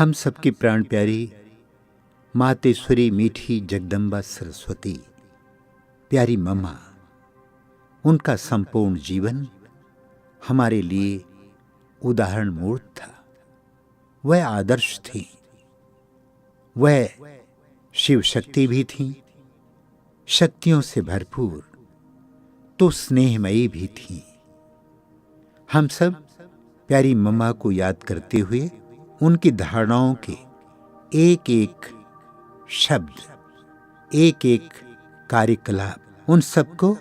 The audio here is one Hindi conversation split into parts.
हम सबकी प्राण प्यारी मातेश्वरी मीठी जगदम्बा सरस्वती, प्यारी मम्मा, उनका संपूर्ण जीवन हमारे लिए उदाहरण मूर्त था। वह आदर्श थी, वह शिव शक्ति भी थी, शक्तियों से भरपूर, तो स्नेहमयी भी थी। हम सब प्यारी मम्मा को याद करते हुए उनकी धारणाओं के एक एक शब्द, एक एक कार्यकलाप, उन सबको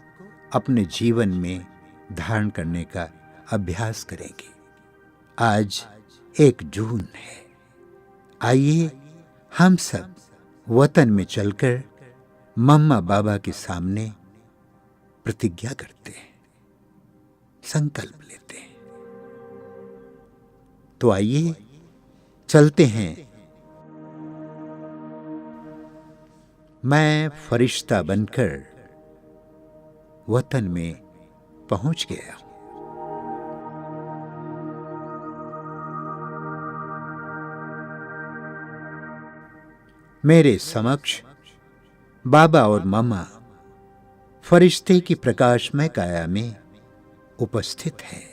अपने जीवन में धारण करने का अभ्यास करेंगे। आज 1 जून है। आइए हम सब वतन में चलकर मम्मा बाबा के सामने प्रतिज्ञा करते हैं, संकल्प लेते हैं। तो आइए चलते हैं। मैं फरिश्ता बनकर वतन में पहुंच गया। मेरे समक्ष बाबा और मम्मा फरिश्ते की प्रकाशमय काया में उपस्थित हैं।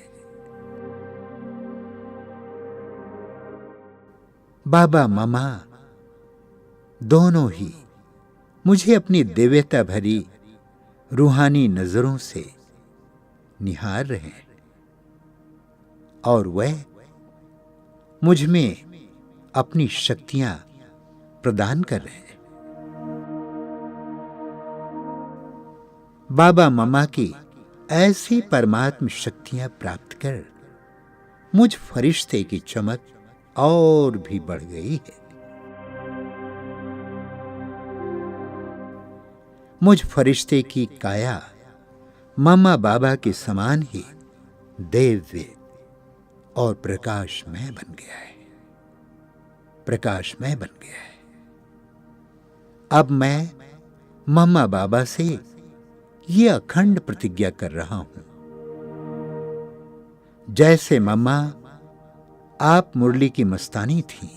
बाबा मम्मा दोनों ही मुझे अपनी दिव्यता भरी रूहानी नजरों से निहार रहे हैं और वह मुझ में अपनी शक्तियां प्रदान कर रहे हैं। बाबा मम्मा की ऐसी परमात्म शक्तियां प्राप्त कर मुझ फरिश्ते की चमक और भी बढ़ गई है। मुझ फरिश्ते की काया मम्मा बाबा के समान ही दिव्य और प्रकाशमय बन गया है, प्रकाशमय बन गया है। अब मैं मम्मा बाबा से ये अखंड प्रतिज्ञा कर रहा हूं, जैसे मम्मा आप मुरली की मस्तानी थी,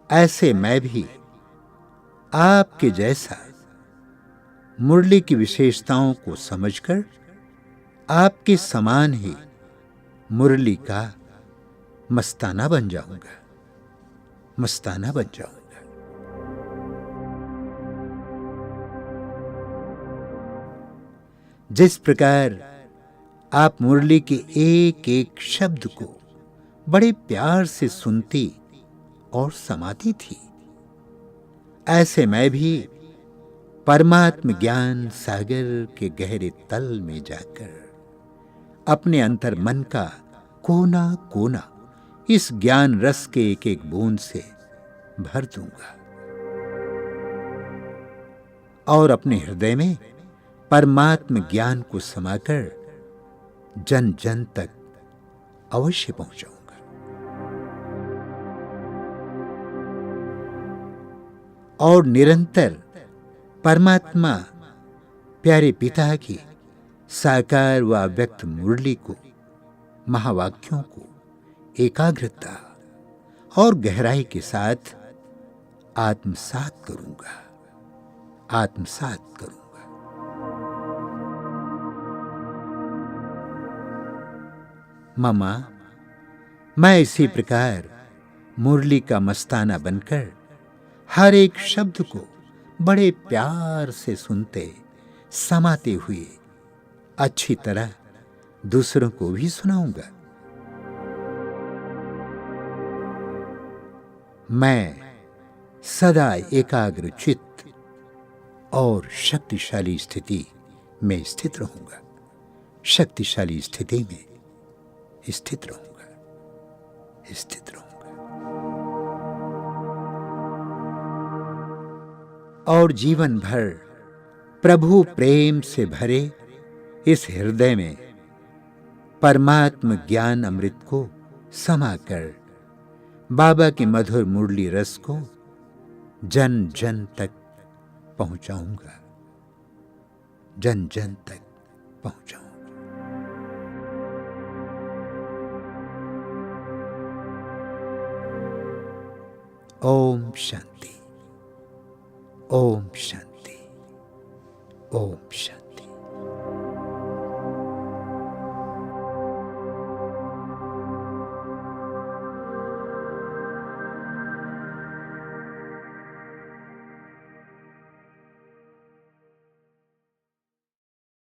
ऐसे मैं भी आपके जैसा मुरली की विशेषताओं को समझकर आपके समान ही मुरली का मस्ताना बन जाऊंगा, मस्ताना बन जाऊंगा। जिस प्रकार आप मुरली के एक एक शब्द को बड़े प्यार से सुनती और समाती थी, ऐसे मैं भी परमात्म ज्ञान सागर के गहरे तल में जाकर अपने अंतर मन का कोना कोना इस ज्ञान रस के एक एक बूंद से भर दूंगा और अपने हृदय में परमात्म ज्ञान को समाकर जन जन तक अवश्य पहुंचाऊंगा। और निरंतर परमात्मा प्यारे पिता की साकार व अव्यक्त मुरली को, महावाक्यों को एकाग्रता और गहराई के साथ आत्मसात करूंगा, आत्मसात करूंगा। मम्मा, मैं इसी प्रकार मुरली का मस्ताना बनकर हर एक शब्द को बड़े प्यार से सुनते, समाते हुए अच्छी तरह दूसरों को भी सुनाऊंगा। मैं सदा एकाग्र चित्त और शक्तिशाली स्थिति में स्थित रहूंगा, शक्तिशाली स्थिति में स्थित रहूंगा, स्थित रहूंगा। और जीवन भर प्रभु प्रेम से भरे इस हृदय में परमात्म ज्ञान अमृत को समाकर बाबा की मधुर मुरली रस को जन जन तक पहुंचाऊंगा, जन जन तक पहुंचाऊंगा। ओम शांति, ओम शांति, ओम शांति।